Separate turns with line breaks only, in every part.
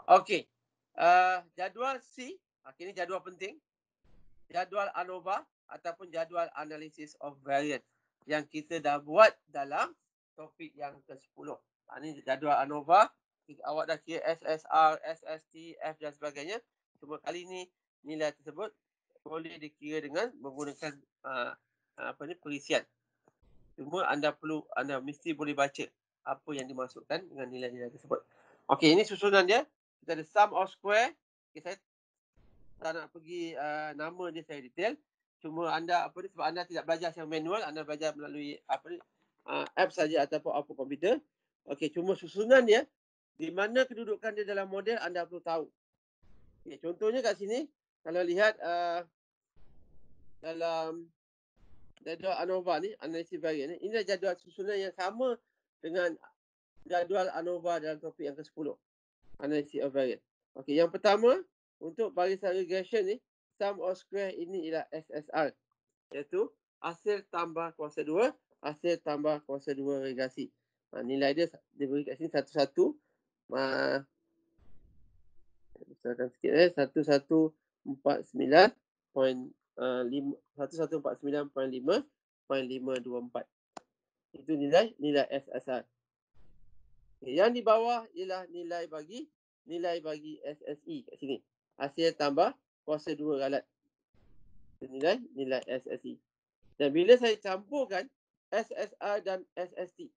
Okey. Jadual C, ini jadual penting. Jadual ANOVA ataupun jadual analysis of variant yang kita dah buat dalam topik yang ke-10. Ini jadual ANOVA. Awak dah kira SSR, SST, F dan sebagainya. Cuma kali ni nilai tersebut boleh dikira dengan menggunakan perisian. Cuma anda mesti boleh baca apa yang dimasukkan dengan nilai-nilai tersebut. Okey, ini susunan dia. Kita ada sum of square. Okay, saya tak nak pergi nama dia saya detail. Cuma anda sebab anda tidak belajar secara manual, anda belajar melalui app saja ataupun output komputer. Okey, cuma susunan dia di mana kedudukan dia dalam model anda perlu tahu. Okay, contohnya kat sini kalau lihat dalam jadual ANOVA ni, analisis variant ni, ini jadual susunan yang sama dengan jadual ANOVA dalam topik yang ke-10, analisis of variant. Okey, yang pertama untuk barisan regression ni, sum of square ini ialah SSR, iaitu hasil tambah kuasa 2, hasil tambah kuasa 2 regresi. Nilai dia diberi kat sini 11. Besarkan sikit 1149.5 1149.5.524. Itu nilai SSR. Yang di bawah ialah nilai bagi SSE kat sini. Hasil tambah kuasa 2 galat. Itu nilai SSE. Dan bila saya campurkan SSR dan SST,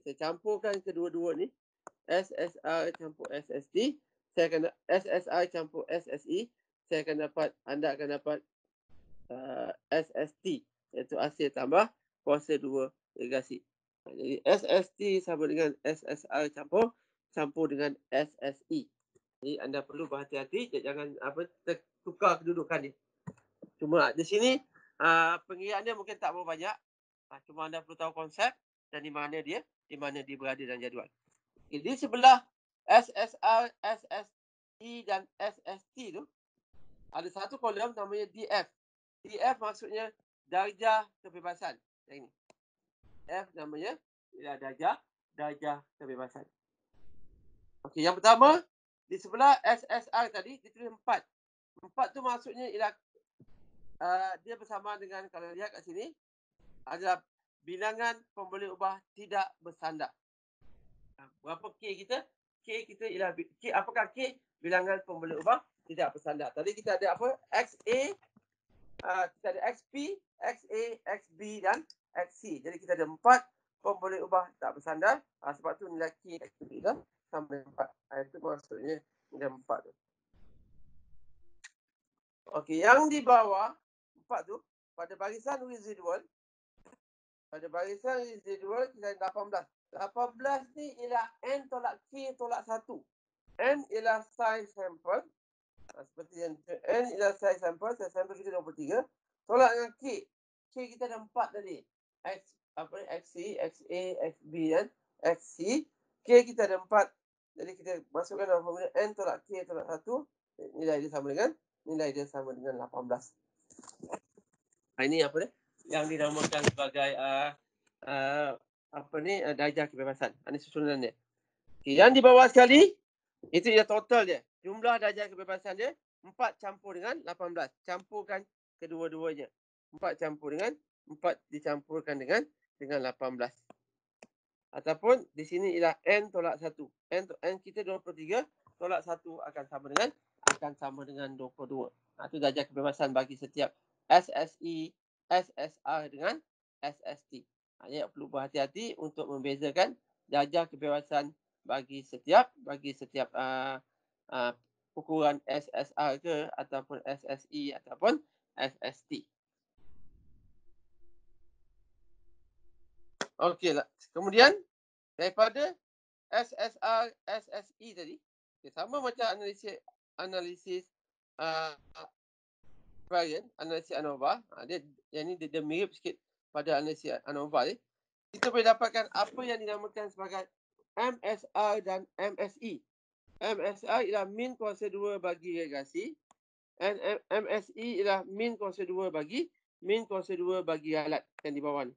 saya campurkan kedua-dua ni, SSR campur SST, saya akan SSR campur SSE, anda akan dapat SST, iaitu hasil tambah kuasa 2 regresi. Jadi SST sama dengan SSR campur dengan SSE. Jadi anda perlu berhati-hati, jangan tertukar kedudukan dia. Cuma di sini pengiraan dia mungkin tak berapa banyak. Cuma anda perlu tahu konsep dan di mana dia berada dalam jadual. Di sebelah SSR, SSE dan SST tu ada satu kolom namanya DF. DF maksudnya darjah kebebasan. Yang ini. F namanya ialah darjah kebebasan. Okey, yang pertama di sebelah SSR tadi ditulis 4. 4 tu maksudnya ialah dia bersama dengan, kalau lihat kat sini, adalah bilangan pemboleh ubah tidak bersandar. Berapa K kita? K kita ialah apakah K? Bilangan pemboleh ubah tidak bersandar. Tadi kita ada apa? XA, kita ada XP, XA, XB dan XC. Jadi kita ada 4 pemboleh ubah tak bersandar. Sebab tu nilai K kita sama dengan 4. Itu maksudnya nilai 4 tu. Okey, yang di bawah 4 tu, pada barisan residual, kita ada 18. 18 ni ialah N tolak K tolak 1. N ialah size sample. Seperti yang N ialah size sample kita 23. Tolak dengan K. K kita ada 4 tadi. XC, XA, XB dan XC. K kita ada 4. Jadi kita masukkan dalam formula N tolak K tolak 1. Nilai dia sama dengan 18. Ini apa dia? Yang dinamakan sebagai darjah kebebasan. Ini susunan dia. Okay, yang di bawah sekali itu dia total dia. Jumlah darjah kebebasan dia 4 campur dengan 18. Campurkan kedua-duanya. 4 dicampurkan dengan 18. Ataupun di sini ialah N tolak 1. N kita 23 tolak 1 akan sama dengan 22. Itu darjah kebebasan bagi setiap SSE, SSR dengan SST. Jadi perlu berhati-hati untuk membezakan darjah kebebasan bagi setiap ukuran SSR ke ataupun SSE ataupun SST. Okeylah. Kemudian daripada SSR, SSE tadi, sama macam analisis variant, analisis ANOVA. Dia mirip sikit pada analisis ANOVA ni. Kita boleh dapatkan apa yang dinamakan sebagai MSR dan MSE. MSR ialah min kuasa 2 bagi regresi. And MSE ialah min kuasa 2 bagi galat yang di bawah ni.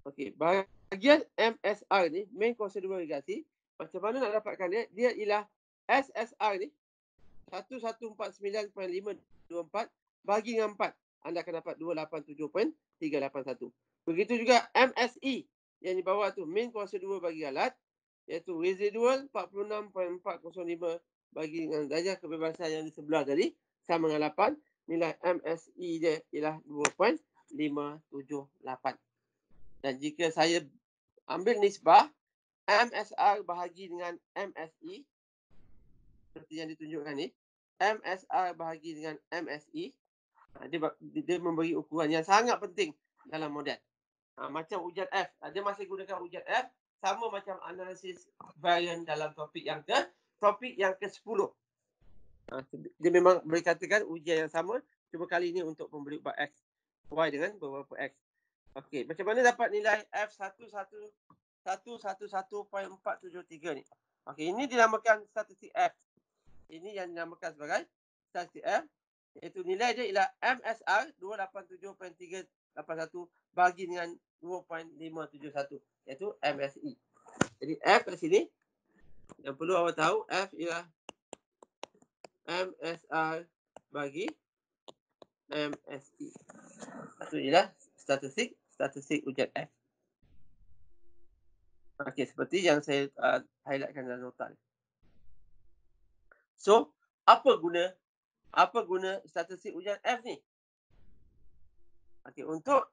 Okey, bahagian MSR ni, min kuasa 2 regresi. Macam mana nak dapatkan dia? Dia ialah SSR ni 114.524 bagi dengan 4. Anda akan dapat 287.381. Begitu juga MSE yang di bawah tu, min kuasa 2 bagi alat, iaitu residual 46.405 bagi dengan darjah kebebasan yang di sebelah tadi, sama dengan 8. Nilai MSE dia ialah 2.578. Dan jika saya ambil nisbah MSR bahagi dengan MSE, seperti yang ditunjukkan ni, MSR bahagi dengan MSE, dia memberi ukuran yang sangat penting dalam model. Macam ujian F, dia masih gunakan ujian F, sama macam analisis varian dalam topik yang ke-10. Dia memang boleh katakan ujian yang sama, cuma kali ini untuk pemberi ubah X, Y dengan beberapa X. Okey, macam mana dapat nilai F111.473 ni? Okey, ini dinamakan statistik F. Ini yang dinamakan sebagai statistik F, iaitu nilai dia ialah MSR 287.381 bagi dengan 2.571, iaitu MSE. Jadi F kat sini, yang perlu awak tahu, F ialah MSR bagi MSE. Itu ialah statistik ujian F. Okey, seperti yang saya highlightkan dalam nota ni. So, apa guna statistik ujian F ni? Okey, untuk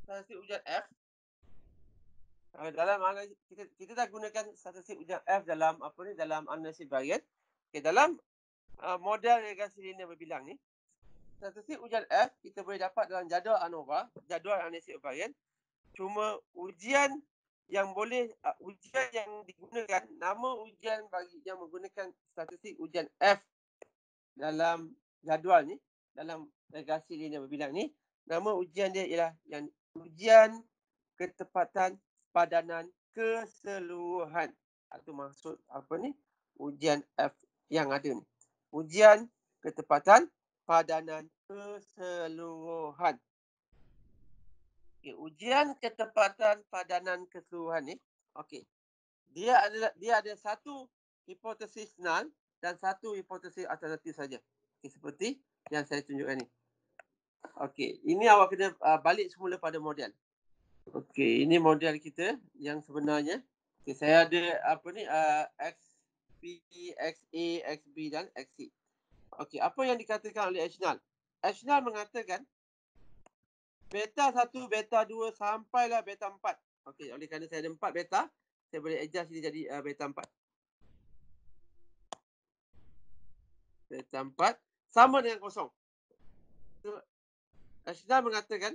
statistik ujian F, dalam kita dah gunakan statistik ujian F dalam dalam analisis varian. Okey, dalam model regressi linear berbilang ni, statistik ujian F kita boleh dapat dalam jadual ANOVA, jadual analisis varian. Cuma ujian yang digunakan, nama ujian bagi yang menggunakan statistik ujian F dalam jadual ni, dalam regressi linear berbilang ni, nama ujian dia ialah yang ujian ketepatan padanan keseluruhan. Itu maksud ujian F yang ada ni. Ujian ketepatan padanan keseluruhan. Okay, ujian ketepatan padanan keseluruhan ni, okey. Dia ada satu hipotesis null dan satu hipotesis alternatif saja. Okay, seperti yang saya tunjukkan ni. Okey, ini awak kena balik semula pada model. Okey, ini model kita yang sebenarnya. Okay, saya ada XP, XA, XB dan XC. Okey, apa yang dikatakan oleh H-null? H-null mengatakan beta 1, beta 2 sampailah beta 4. Okey, oleh kerana saya ada 4 beta, saya boleh adjust ini jadi beta 4. Beta 4 sama dengan kosong. So, H-null mengatakan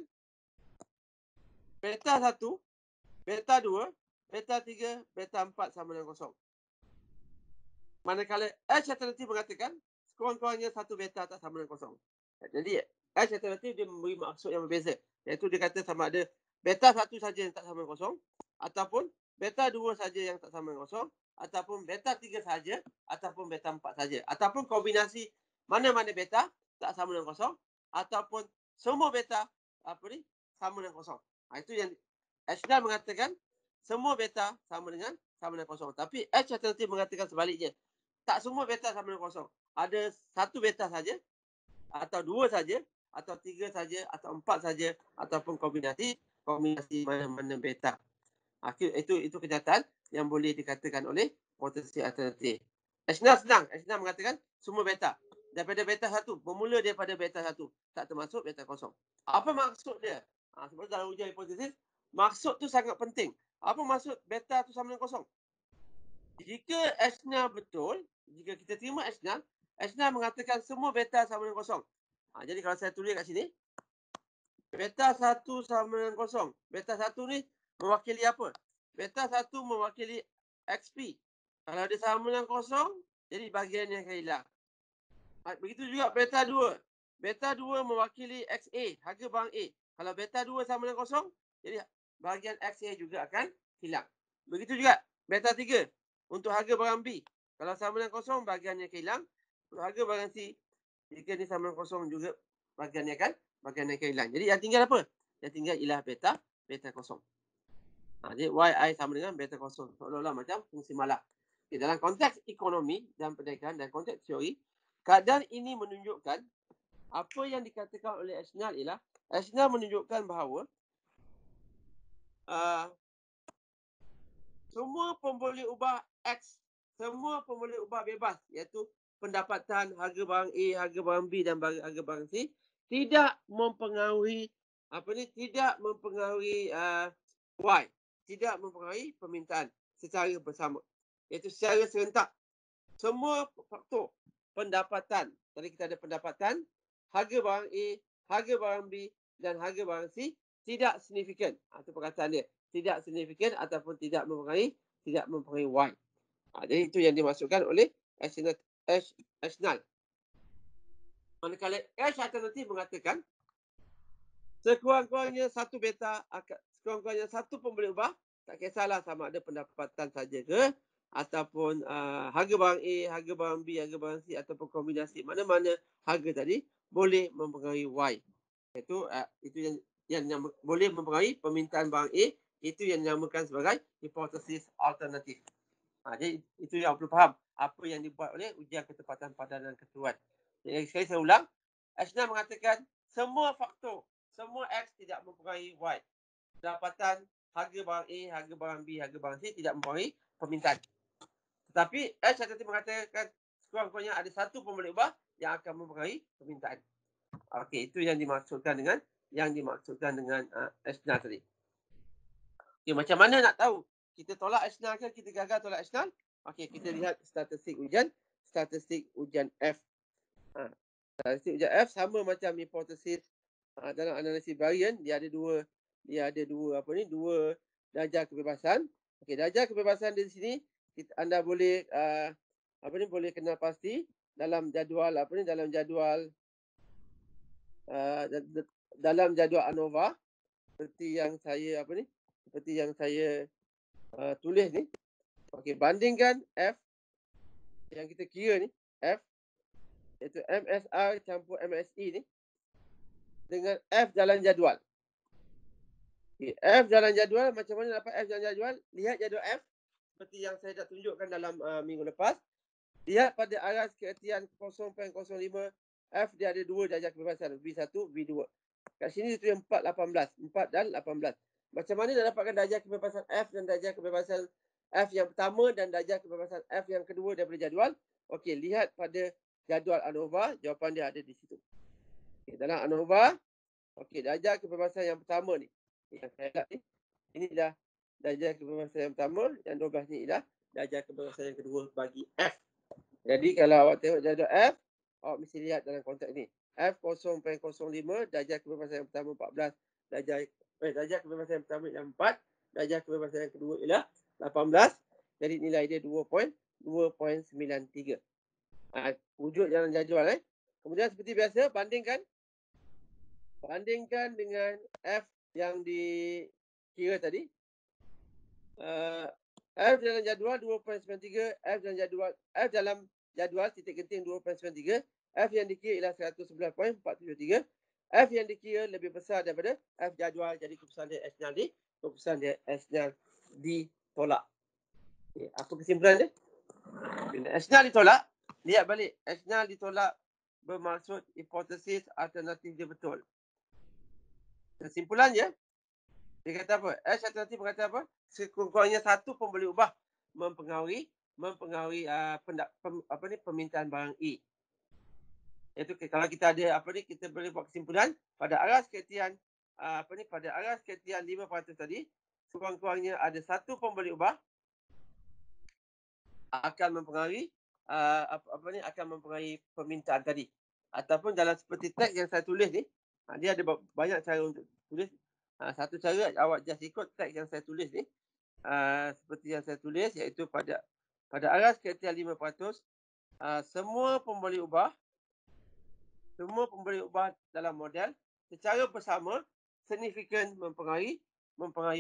beta 1, beta 2, beta 3, beta 4 sama dengan kosong. Manakala H alternatif mengatakan sekurang-kurangnya satu beta tak sama dengan kosong. Jadi H alternatif dia memberi maksud yang berbeza. Iaitu dia kata sama ada beta 1 saja yang tak sama dengan kosong, ataupun beta 2 saja yang tak sama dengan kosong, ataupun beta 3 saja, ataupun beta 4 saja, ataupun kombinasi mana-mana beta tak sama dengan kosong, ataupun semua beta sama dengan kosong. Itu yang H-null mengatakan semua beta sama dengan kosong. Tapi H alternatif mengatakan sebaliknya. Tak semua beta sama dengan kosong. Ada satu beta saja, atau 2 saja, atau 3 saja, atau 4 saja, ataupun kombinasi mana-mana beta. Itu kenyataan yang boleh dikatakan oleh potensi alternatif. H-null senang. H-null mengatakan semua beta. Daripada beta 1, bermula daripada beta 1, tak termasuk beta kosong. Apa maksud dia? Sebab dalam ujian hipotesis, maksud tu sangat penting. Apa maksud beta tu sama dengan kosong? Jika H-null betul, jika kita terima H-null, H-null mengatakan semua beta sama dengan kosong. Jadi kalau saya tulis kat sini, beta 1 sama dengan kosong. Beta 1 ni mewakili apa? Beta 1 mewakili XP. Kalau dia sama dengan kosong, jadi bahagian yang akan hilang. Begitu juga beta 2. Beta 2 mewakili XA, harga barang A. Kalau beta 2 sama dengan kosong, jadi bahagian XA juga akan hilang. Begitu juga beta 3 untuk harga barang B. Kalau sama dengan kosong, bahagiannya akan hilang. Untuk harga barang C, jika ini sama dengan kosong juga, bahagiannya akan hilang. Jadi yang tinggal apa? Yang tinggal ialah beta kosong. Jadi YI sama dengan beta kosong. Seolah-olah macam fungsi malah. Dalam konteks ekonomi dan perdagangan dan konteks teori, keadaan ini menunjukkan apa yang dikatakan oleh Esnal ialah Esnal menunjukkan bahawa semua pemboleh ubah X, semua pemboleh ubah bebas iaitu pendapatan harga barang A, harga barang B dan harga barang C tidak mempengaruhi tidak mempengaruhi Y, tidak mempengaruhi permintaan secara bersama iaitu secara serentak. Semua faktor pendapatan, tadi kita ada pendapatan, harga barang A, harga barang B dan harga barang C tidak signifikan. Itu perkataan dia. Tidak signifikan ataupun tidak mempengaruhi Y. Jadi itu yang dimasukkan oleh Esnal. Manakala H alternatif mengatakan sekurang-kurangnya satu beta, sekurang-kurangnya satu pembeli ubah, tak kisahlah sama ada pendapatan saja ke ataupun harga barang A, harga barang B, harga barang C ataupun kombinasi mana-mana harga tadi boleh mempengaruhi Y. Itu yang boleh mempengaruhi permintaan barang A, itu yang dinamakan sebagai hipotesis alternatif. Jadi itu yang perlu faham apa yang dibuat oleh ujian ketepatan padanan keseluruhan. Jadi sekali saya ulang, Esnal mengatakan semua faktor, semua X tidak mempengaruhi Y. Pendapatan, harga barang A, harga barang B, harga barang C tidak mempengaruhi permintaan. Tetapi H tadi mengatakan sekurang-kurangnya ada satu pembeli ubah yang akan mempengaruhi permintaan. Okey, itu yang dimaksudkan dengan Esnal tadi. Okey, macam mana nak tahu kita tolak Esnal ke kita gagal tolak Esnal? Okey, kita lihat statistik ujian F. Statistik ujian F sama macam hipotesis dalam analisis varian, dia ada dua darjah kebebasan. Okey, darjah kebebasan di sini anda boleh boleh kenal pasti dalam jadual dalam jadual ANOVA seperti yang saya tulis ni. Okey, bandingkan F yang kita kira ni, F iaitu MSR campur MSE ni dengan F dalam jadual. Okay, F dalam jadual, macam mana dapat F dalam jadual? Lihat jadual F seperti yang saya dah tunjukkan dalam minggu lepas. Lihat pada aras keertian 0.05 F dia ada dua darjah kebebasan, V1, V2. Kat sini dia tulis 4 dan 18. Macam mana nak dapatkan darjah kebebasan F dan darjah kebebasan F yang pertama dan darjah kebebasan F yang kedua daripada jadual? Okey, lihat pada jadual ANOVA, jawapan dia ada di situ. Okay, dalam ANOVA, okey, darjah kebebasan yang pertama ni, yang saya lihat ni, inilah darjah kebebasan yang pertama, yang 12 ni ialah darjah kebebasan yang kedua bagi F. Jadi kalau awak tengok jadual F, awak mesti lihat dalam konteks ni. F 0.05, darjah kebebasan yang pertama 14, darjah kebebasan yang pertama ialah 4, darjah kebebasan yang kedua ialah 18. Jadi nilai dia 2.93. Wujud dalam jadual. Kemudian seperti biasa, bandingkan dengan F yang dikira tadi. F dalam jadual 2.93, F dalam jadual titik genting 2.93, F yang dikira ialah 111.473. F yang dikira lebih besar daripada F jadual, jadi keputusan dia Esnal ditolak. Okay, apa kesimpulan dia? Bila Esnal ditolak, lihat balik. Esnal ditolak bermaksud hipotesis alternatif dia betul. Kesimpulannya, dia kata apa? H alternatif berkata apa? Sekurang-kurangnya satu pembeli ubah mempengaruhi permintaan barang A. Iaitu kalau kita ada kita boleh buat kesimpulan pada aras keertian 5% tadi, sekurang-kurangnya ada satu pembeli ubah akan mempengaruhi permintaan tadi. Ataupun dalam seperti teks yang saya tulis ni, dia ada banyak cara untuk tulis. Satu cara awak just ikut teks yang saya tulis ni. Seperti yang saya tulis, iaitu pada aras keertian 5%, semua pembeli ubah dalam model secara bersama signifikan mempengaruhi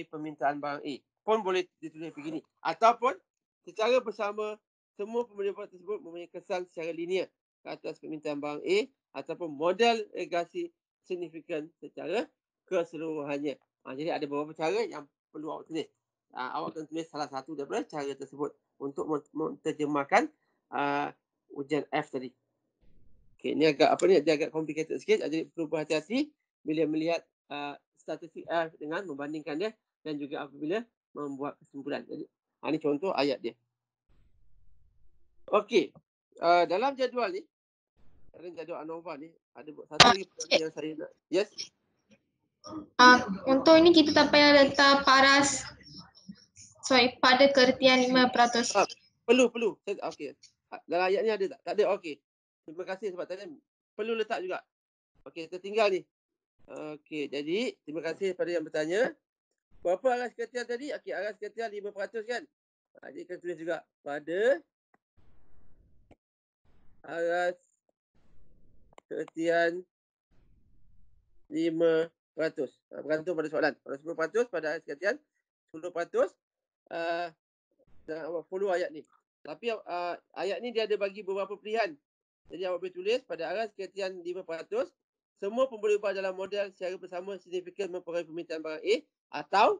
permintaan barang A. Pun boleh ditulis begini. Ataupun secara bersama semua pembeli ubah tersebut mempunyai kesan secara linear ke atas permintaan barang A, ataupun model regressi signifikan secara keseluruhannya. Jadi ada beberapa cara yang perlu awak tulis. awak kena tulis salah satu daripada cara tersebut untuk menterjemahkan ujian F tadi. Okey, ni agak dia agak complicated sikit. Jadi perlu berhati-hati bila melihat statistik F dengan membandingkan dia dan juga apabila membuat kesimpulan. Jadi ini contoh ayat dia. Okey. Dalam jadual ni, dalam jadual ANOVA ni ada satu lagi perkara yang saya nak. Yes.
Untuk ini kita tak payah letak paras. Sorry, pada kertian 5%.
Perlu. Okey. Dalam ayat ni ada tak? Tak ada. Okey. Terima kasih sebab tadi perlu letak juga. Okey, tertinggal ni. Okey, jadi terima kasih kepada yang bertanya. Berapa aras kertian tadi? Okey, aras kertian 5% kan? Jadi kita tulis juga pada aras kertian 5%. Bergantung pada soalan. Kalau 10% pada aras kertian 10%, dan awak follow ayat ni. Tapi ayat ni dia ada bagi beberapa pilihan. Jadi awak boleh tulis pada aras kertian 5%, semua pun boleh ubah dalam model secara bersama signifikan mempengaruhi permintaan barang A, atau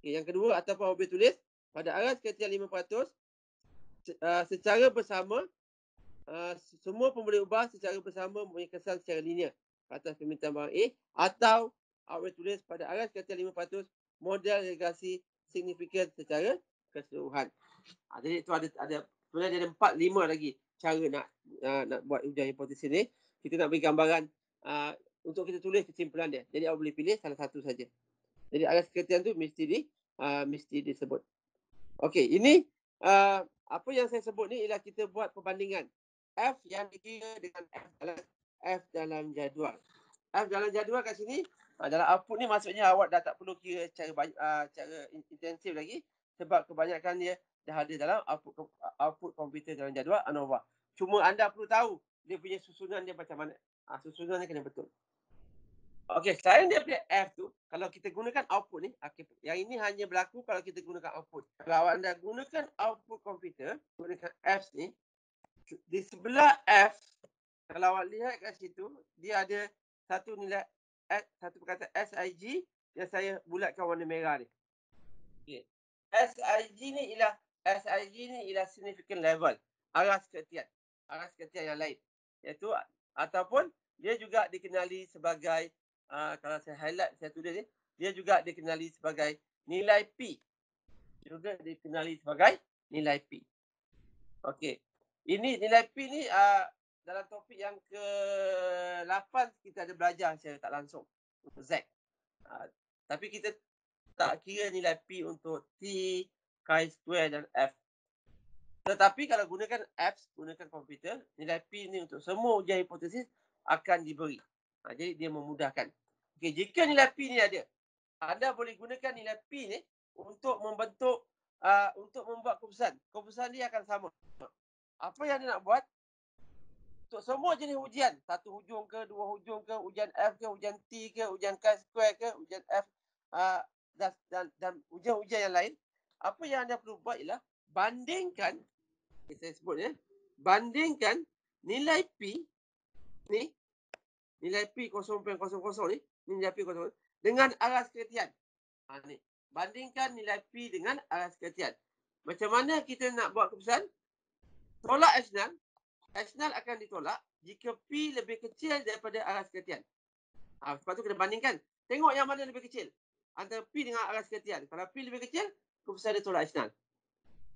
yang kedua, ataupun awak boleh tulis pada aras kertian 5%, secara bersama semua pun boleh ubah secara bersama mempunyai kesan secara linear atas permintaan barang A, atau awak boleh tulis pada aras kertian 5% model regresi signifikan secara keseluruhan. Jadi itu ada sebenarnya ada 4-5 lagi cara nak buat ujian hipotesis ni. Kita nak beri gambaran untuk kita tulis kesimpulan dia. Jadi awak boleh pilih salah satu saja. Jadi aras kertian tu mesti disebut. Okey, ini apa yang saya sebut ni ialah kita buat perbandingan F yang dikira dengan F dalam jadual. F dalam jadual kat sini dalam output ni maksudnya awak dah tak perlu kira cara intensif lagi, sebab kebanyakan dia dah ada dalam output komputer dalam jadual ANOVA. Cuma anda perlu tahu dia punya susunan dia macam mana. Susunan dia kena betul. Okey, selain daripada F tu, kalau kita gunakan output ni, yang ini hanya berlaku kalau kita gunakan output. Kalau anda gunakan output komputer, gunakan F ni, di sebelah F, kalau awak lihat kat situ, dia ada satu nilai satu perkataan SIG yang saya bulatkan warna merah ni. Okay. SIG ni ialah significant level, aras kertian yang lain, iaitu ataupun dia juga dikenali sebagai kalau saya highlight, saya tulis ni, dia juga dikenali sebagai nilai P. Okey. Ini nilai P ni dalam topik yang ke-8 kita ada belajar secara tak langsung untuk Z. Tapi kita tak kira nilai P untuk T, chi-square dan F. Tetapi kalau gunakan apps, gunakan komputer, nilai P ni untuk semua ujian hipotesis akan diberi. Jadi dia memudahkan. Okey, jika nilai P ni ada, anda boleh gunakan nilai P ni untuk membentuk, untuk membuat keputusan. Keputusan dia akan sama. Apa yang anda nak buat? Untuk semua jenis ujian, satu hujung ke, dua hujung ke, ujian F ke, ujian T ke, ujian chi-square ke, ujian F dan ujian-ujian yang lain, apa yang anda perlu buat ialah bandingkan, saya sebut ya, bandingkan nilai P ni, nilai P 0.00 ni, nilai P 0 dengan aras kertian. Ni. Bandingkan nilai P dengan aras kertian. Macam mana kita nak buat keputusan? Tolak H0 akan ditolak jika P lebih kecil daripada aras kertian. Sebab tu kena bandingkan. Tengok yang mana lebih kecil antara P dengan aras kertian. Kalau P lebih kecil, keputusan dia tolak H0.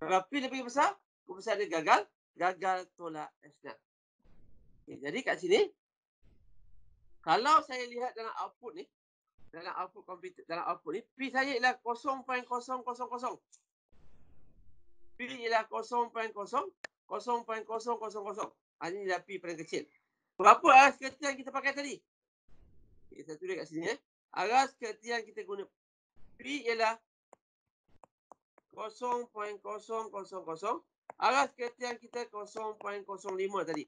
Kalau P lebih besar, keputusan dia gagal tolak H0. Okay, jadi kat sini, kalau saya lihat dalam output ni, dalam output komputer, dalam output ni, P saya ialah 0.0000. P ialah 0.0000. Ini adalah P paling kecil. Berapa aras kertian kita pakai tadi? Okay, saya tulis kat sini. Aras kertian kita guna P ialah 0.0000. Aras kertian kita 0.05 tadi.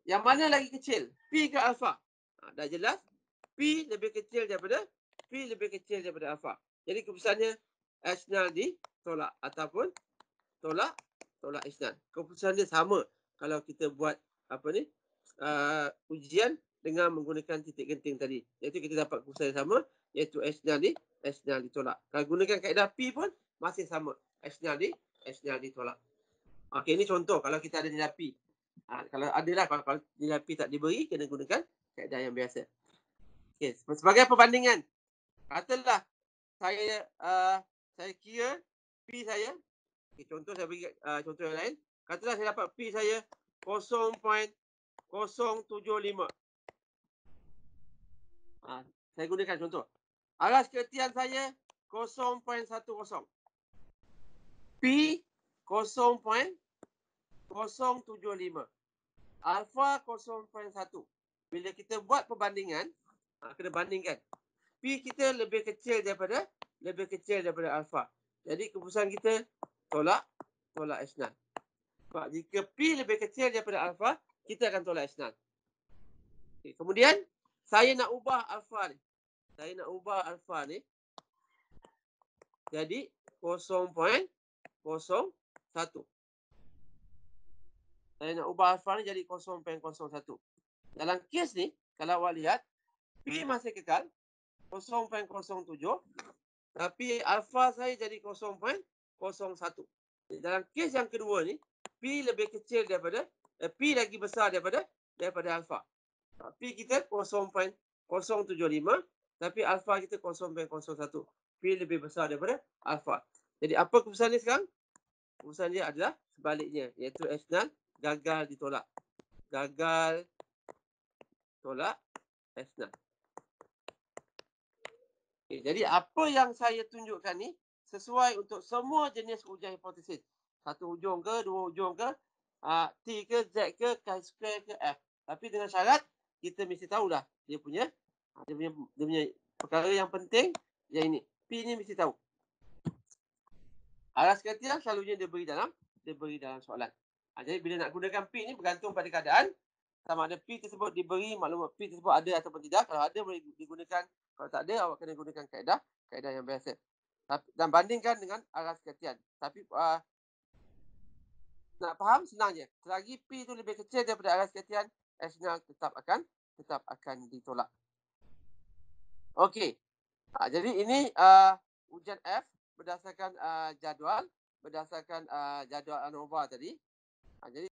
Yang mana lagi kecil? P ke alpha? Dah jelas. P lebih kecil daripada alpha. Jadi keputusannya H0 ditolak ataupun tolak H0. Keputusan dia sama kalau kita buat ujian dengan menggunakan titik genting tadi. Iaitu kita dapat keputusan yang sama iaitu S0 ditolak. Kalau gunakan kaedah P pun masih sama. S0 ditolak. Okey, ini contoh kalau kita ada nilai P. Kalau adalah kalau nilai P tak diberi, kena gunakan kaedah yang biasa. Okey, sebagai perbandingan. Katalah saya kira P saya. Okay, contoh saya bagi contoh yang lain. Katalah saya dapat P saya 0.075. Saya gunakan contoh. Aras kertian saya 0.10. P 0.075. Alfa 0.1. Bila kita buat perbandingan, kena bandingkan. P kita lebih kecil daripada alfa. Jadi keputusan kita tolak S0. Sebab jika P lebih kecil daripada alfa, kita akan tolak S0. Okay, kemudian saya nak ubah alfa ni. Jadi 0.01. Saya nak ubah alfa ni jadi 0.01. Dalam kes ni, kalau awak lihat, P masih kekal 0.07. Tapi alfa saya jadi 0.01. Dalam kes yang kedua ni, P lebih kecil daripada P lagi besar daripada alfa. P kita 0.075, tapi alfa kita 0.01. P lebih besar daripada alfa. Jadi apa keputusan ni sekarang? Keputusan dia adalah sebaliknya, iaitu S0 gagal ditolak. Tolak S0. Okay, jadi apa yang saya tunjukkan ni sesuai untuk semua jenis ujian hipotesis. Satu hujung ke, dua hujung ke, T ke, Z ke, chi-square ke, F. Tapi dengan syarat kita mesti tahulah dia punya perkara yang penting yang ini. P ni mesti tahu. Aras kertian selalunya dia beri dalam soalan. Jadi bila nak gunakan P ni bergantung pada keadaan. Sama ada P tersebut diberi, maklumat P tersebut ada ataupun tidak. Kalau ada boleh digunakan. Kalau tak ada, awak kena gunakan kaedah yang biasa. Dan bandingkan dengan aras kertian. Tapi nak faham senang je. Selagi P itu lebih kecil daripada aras kertian, S0 tetap akan ditolak. Okey. Jadi ini ujian F berdasarkan jadual ANOVA tadi. Jadi